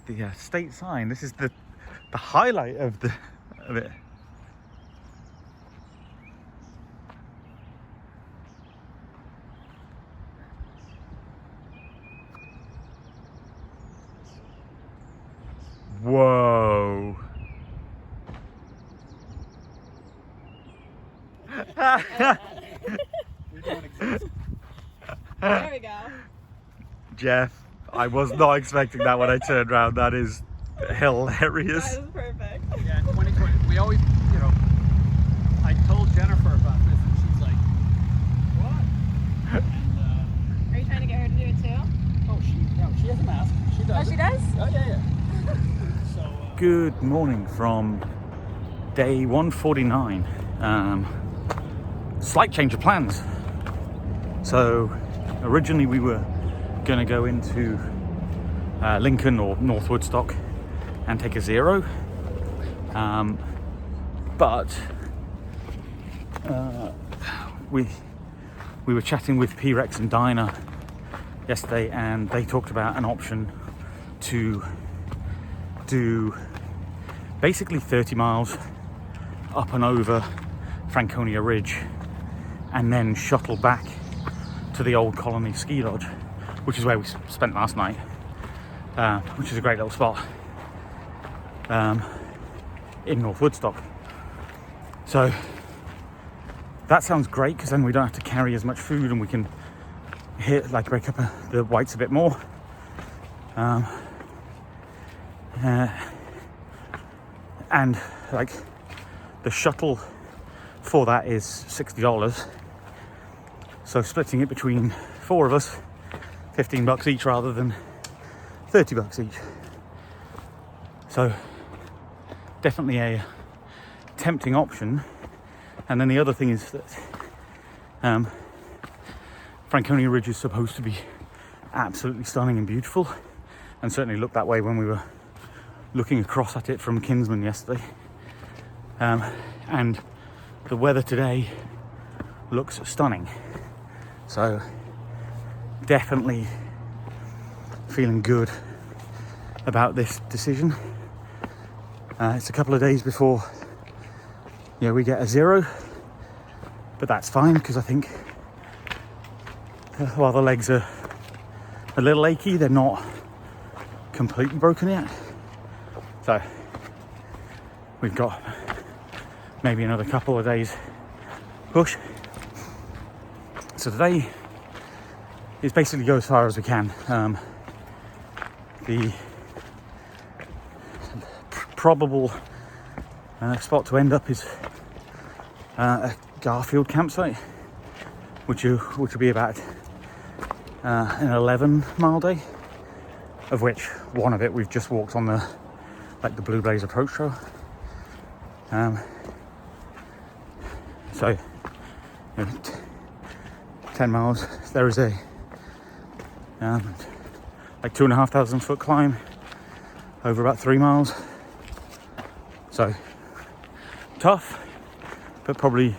the state sign. This is the highlight of it. Whoa. We don't exist. There we go. Jeff, I was not expecting that when I turned around. That is hilarious. That is perfect. Yeah, 2020. We always, you know, I told Jennifer about this and she's like, what? And, Are you trying to get her to do it too? oh, she has a mask. She does. Oh, she it. does? Oh, yeah. So, Good morning from day 149. Slight change of plans. So originally we were going to go into Lincoln or North Woodstock and take a zero, but we were chatting with P-Rex and Dinah yesterday, and they talked about an option to do basically 30 miles up and over Franconia Ridge and then shuttle back to the old Colony ski lodge, which is where we spent last night, which is a great little spot in North Woodstock. So that sounds great, because then we don't have to carry as much food and we can break up the whites a bit more. And like the shuttle for that is $60. So splitting it between 4 of us, $15 each rather than $30 each. So definitely a tempting option. And then the other thing is that Franconia Ridge is supposed to be absolutely stunning and beautiful, and certainly looked that way when we were looking across at it from Kinsman yesterday. And the weather today looks stunning. So definitely feeling good about this decision. It's a couple of days before we get a zero, but that's fine, because I think while the legs are a little achy, they're not completely broken yet. So we've got maybe another couple of days push. So today is basically go as far as we can. The probable spot to end up is a Garfield campsite, which will be about an 11-mile day, of which one of it we've just walked on the Blue Blaze approach trail. So 10 miles. There is a 2,500 foot climb over about 3 miles. So tough, but probably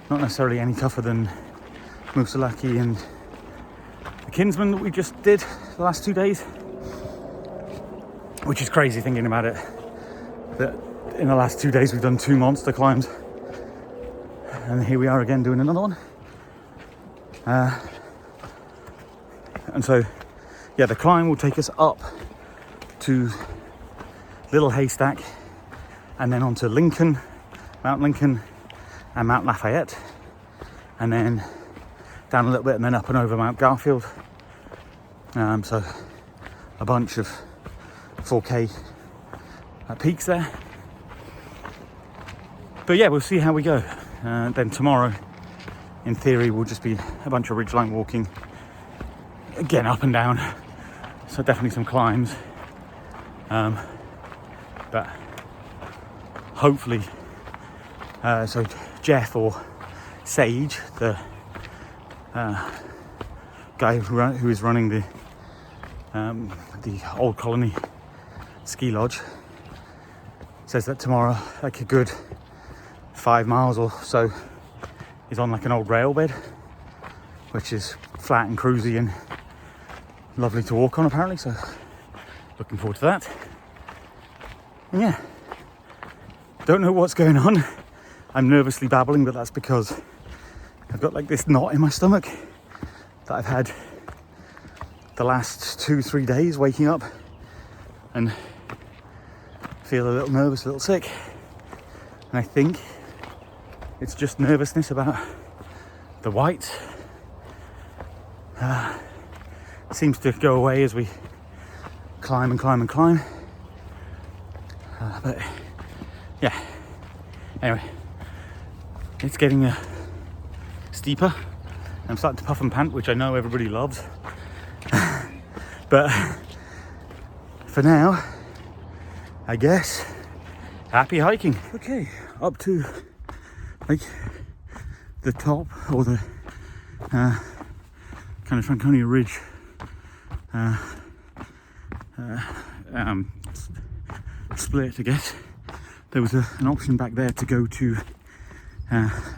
not necessarily any tougher than Musalaki and the Kinsman that we just did the last 2 days. Which is crazy thinking about it, that in the last 2 days we've done 2 monster climbs, and here we are again doing another one. And so the climb will take us up to Little Haystack, and then onto Lincoln, Mount Lincoln and Mount Lafayette, and then down a little bit and then up and over Mount Garfield. So a bunch of 4K peaks there. But yeah, we'll see how we go. Then tomorrow, in theory, will just be a bunch of ridgeline walking, again up and down, so definitely some climbs, but hopefully so Jeff or Sage, the guy who is running the Old Colony ski lodge, says that tomorrow a good 5 miles or so is on an old rail bed, which is flat and cruisy and lovely to walk on apparently. So looking forward to that. And yeah, don't know what's going on. I'm nervously babbling, but that's because I've got like this knot in my stomach that I've had the last 2-3 days, waking up and feel a little nervous, a little sick. And I think it's just nervousness about the white. Seems to go away as we climb and climb and climb. But yeah, anyway, it's getting steeper. I'm starting to puff and pant, which I know everybody loves. But for now, I guess, happy hiking. Okay, up to like the top or the kind of Franconia Ridge split, I guess. There was an option back there to go to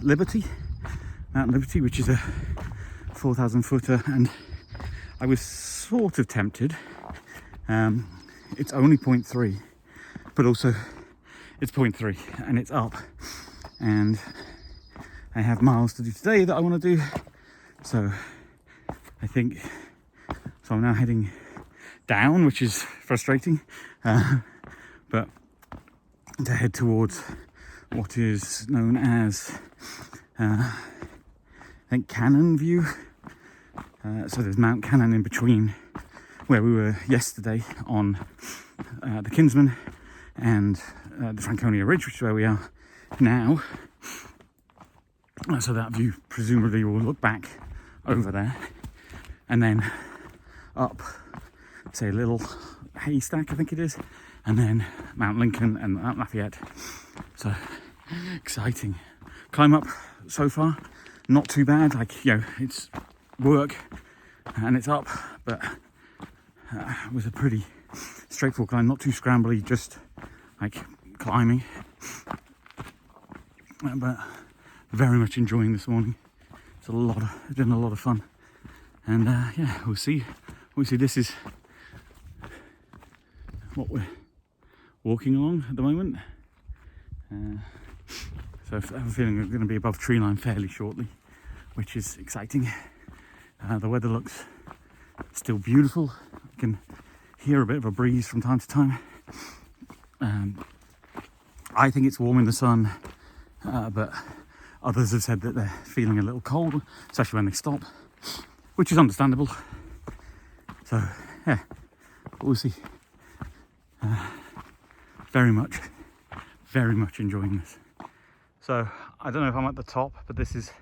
Liberty, Mount Liberty, which is a 4,000 footer, and I was sort of tempted. It's only 0.3, but also it's 0.3 and it's up, and I have miles to do today that I want to do, so I think so. I'm now heading down, which is frustrating, but to head towards what is known as I think Cannon View. So there's Mount Cannon in between where we were yesterday on the Kinsman and the Franconia Ridge, which is where we are now. So that view presumably will look back over there and then up, say, a little haystack, I think it is, and then Mount Lincoln and Mount Lafayette. So exciting. Climb up so far, not too bad. Like, you know, it's work and it's up, but it was a pretty straightforward climb, not too scrambly, just like climbing. But very much enjoying this morning. It's been a lot of fun, and yeah, we'll see. Obviously, this is what we're walking along at the moment. So I have a feeling we're going to be above tree line fairly shortly, which is exciting. The weather looks still beautiful. I can hear a bit of a breeze from time to time. I think it's warm in the sun, but others have said that they're feeling a little cold, especially when they stop, which is understandable. So yeah, we'll see. Very much enjoying this. So I don't know if I'm at the top, but this is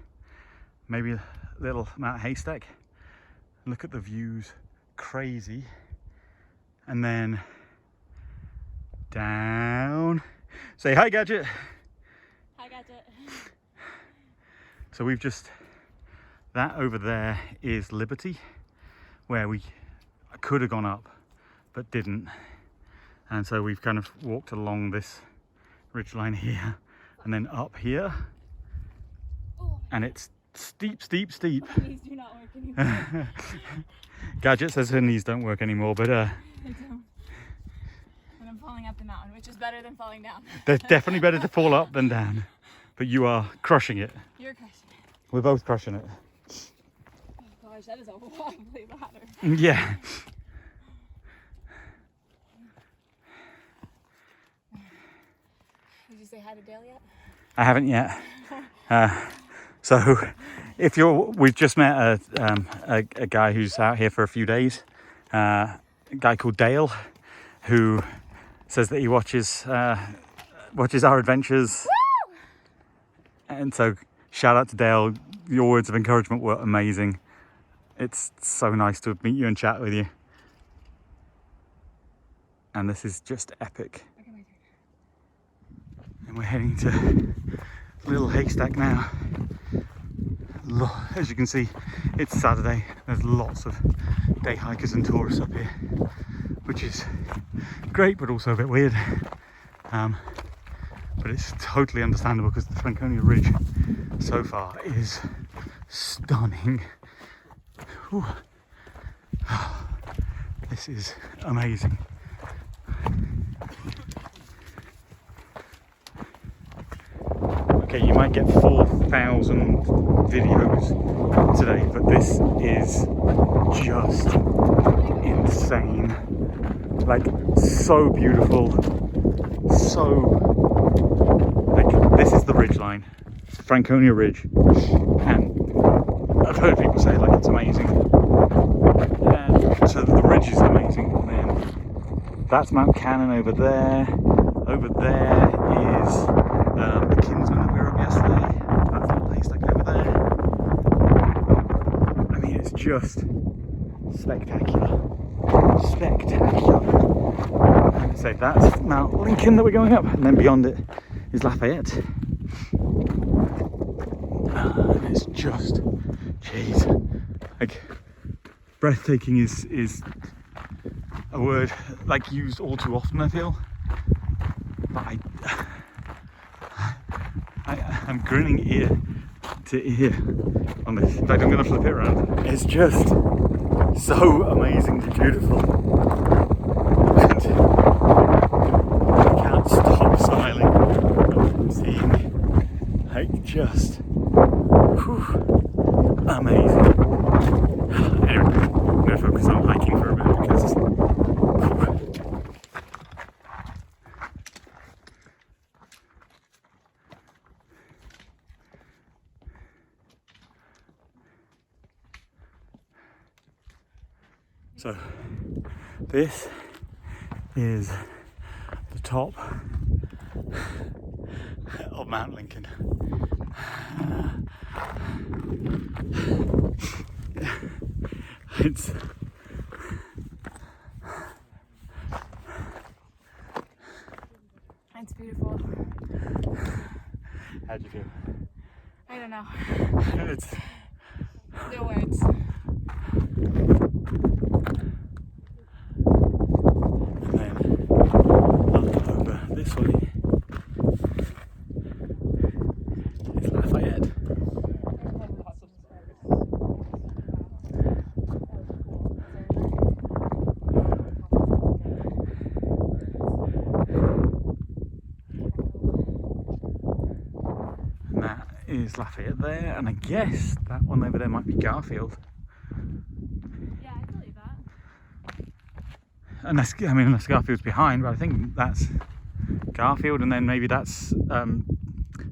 maybe a little Mount Haystack. Look at the views, crazy. And then down. Say hi, Gadget. Hi, Gadget. So we've just, that over there is Liberty, where we could have gone up but didn't, and so we've kind of walked along this ridgeline here and then up here. Oh. And it's steep. My knees do not work anymore. Gadget says her knees don't work anymore, but They don't. And I'm falling up the mountain, which is better than falling down. they're definitely better to fall up than down, but you are crushing it. You're crushing it. We're both crushing it. Oh gosh, that is a wobbly ladder. Yeah. Did you say hi to Dale yet? I haven't yet. So if we've just met a guy who's out here for a few days, a guy called Dale, who says that he watches our adventures. Woo! And so shout out to Dale. Your words of encouragement were amazing. It's so nice to meet you and chat with you. And this is just epic. Okay, my turn. And we're heading to Little Haystack now. As you can see, it's Saturday. There's lots of day hikers and tourists up here, which is great, but also a bit weird. But it's totally understandable because the Franconia Ridge so far is stunning. Whew. This is amazing. Okay, you might get 4,000 videos today, but this is just insane. Like, so beautiful. So, like, this is the ridge line, Franconia Ridge, and I've heard people say like it's amazing. So the ridge is amazing. And then that's Mount Cannon over there. Over there is the Kinsman that we were up yesterday. That's that place like over there. I mean, it's just spectacular. Spectacular. Like I say, that's Mount Lincoln that we're going up, and then beyond it is Lafayette. And it's just, jeez, like, breathtaking is a word like used all too often, I feel. But I'm grinning ear to ear on this. In fact, I'm going to flip it around. It's just so amazingly beautiful. And I can't stop smiling. Seeing, like, just amazing. Anyway, I'm going to focus on hiking for a bit because so this is the top of Mount Lincoln. It's beautiful. How'd you feel? I don't know. It's No words. and then up over this way is Lafayette. Is Lafayette there, and I guess that one over there might be Garfield. Yeah, I believe that. Unless Garfield's behind, but I think that's Garfield, and then maybe that's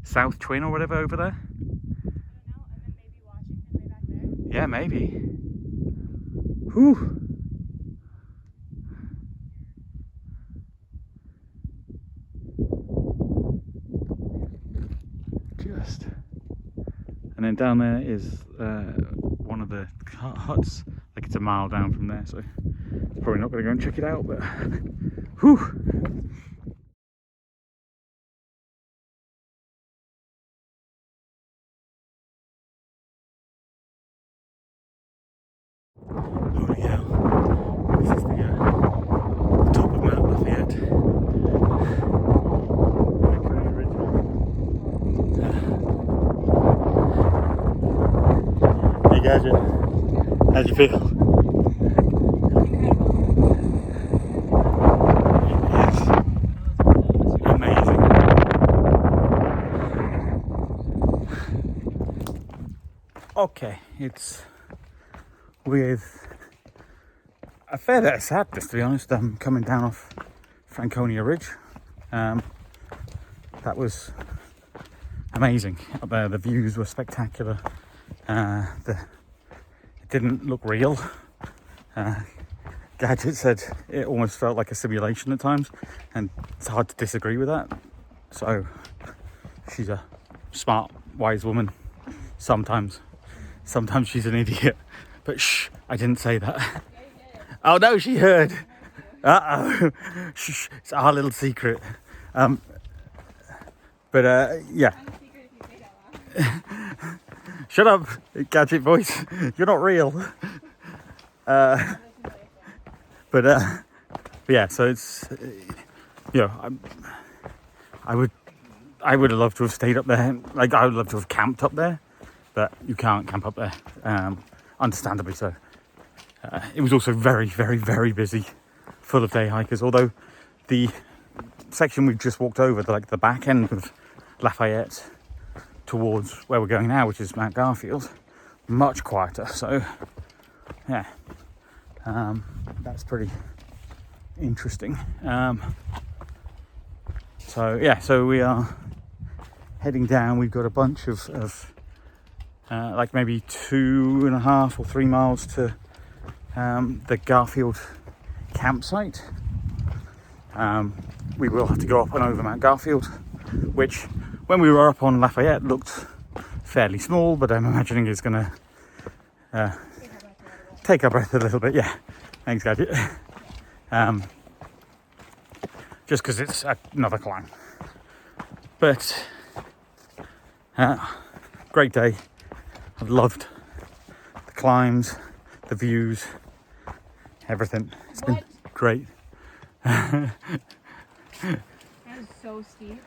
South Twin or whatever over there. I don't know, and then maybe Washington way back there. Yeah, maybe. Whew. Just. And then down there is one of the huts, like it's a mile down from there, so probably not going to go and check it out, but whew. Holy hell, this is the top of Mount Lafayette. Hey Gadget, how'd you feel? It's amazing. Okay, it's with a fair bit of sadness, to be honest. I'm coming down off Franconia Ridge. That was amazing up there. The views were spectacular. It didn't look real. Gadget said it almost felt like a simulation at times, and it's hard to disagree with that. So she's a smart, wise woman. Sometimes she's an idiot, but shh, I didn't say that. Oh no, she heard. Shh, it's our little secret. Yeah. Shut up, Gadget voice. You're not real. But yeah. So it's I would have loved to have stayed up there. Like, I would love to have camped up there, but you can't camp up there. Understandably so. It was also very, very, very busy, full of day hikers. Although the section we just walked over, the back end of Lafayette, towards where we're going now, which is Mount Garfield, much quieter. So yeah, that's pretty interesting. So yeah, so we are heading down. We've got a bunch of like maybe 2.5 or 3 miles to the Garfield campsite. We will have to go up and over Mount Garfield, which when we were up on Lafayette looked fairly small, but I'm imagining it's going to take our breath a little bit. Yeah, thanks, Gadget. Just because it's another climb. But great day. I've loved the climbs, the views, everything. It's been great. That is so steep.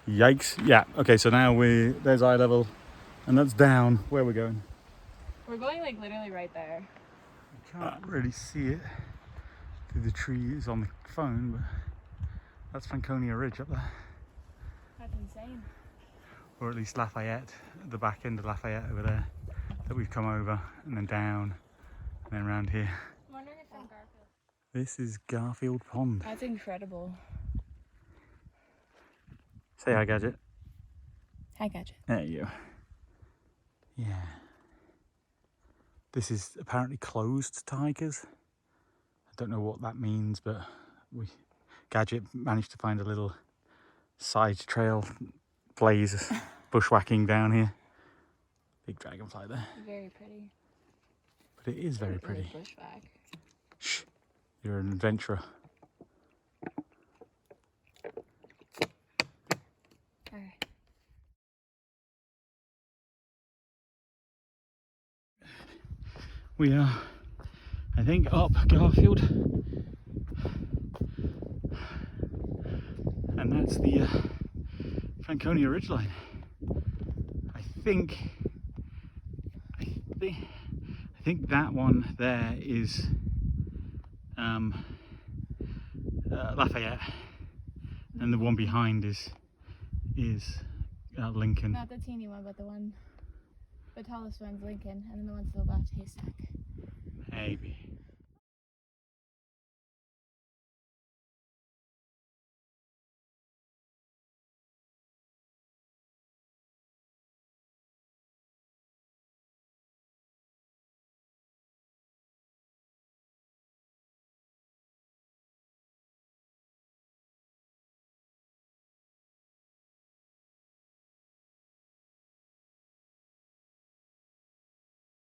Yikes. Yeah, okay, so now there's eye level, and that's down where we're going. We're going like literally right there. I can't really see it through the trees on the phone, but that's Franconia Ridge up there. That's insane. Or at least Lafayette, the back end of Lafayette over there, that we've come over, and then down, and then around here. I'm wondering if I'm Garfield. This is Garfield Pond. That's incredible. Say hi, Gadget. Hi, Gadget. There you go. Yeah. This is apparently closed to hikers. I don't know what that means, but Gadget managed to find a little side trail blaze bushwhacking down here. Big dragonfly there. Very pretty. But it is very pretty. Bushwhack. Shh. You're an adventurer. Alright. We are, I think, up Garfield. And that's the Franconia ridgeline. I think that one there is Lafayette, and the one behind is Lincoln. Not the teeny one, but the tallest one's Lincoln, and then the one to the left, Haystack. Maybe.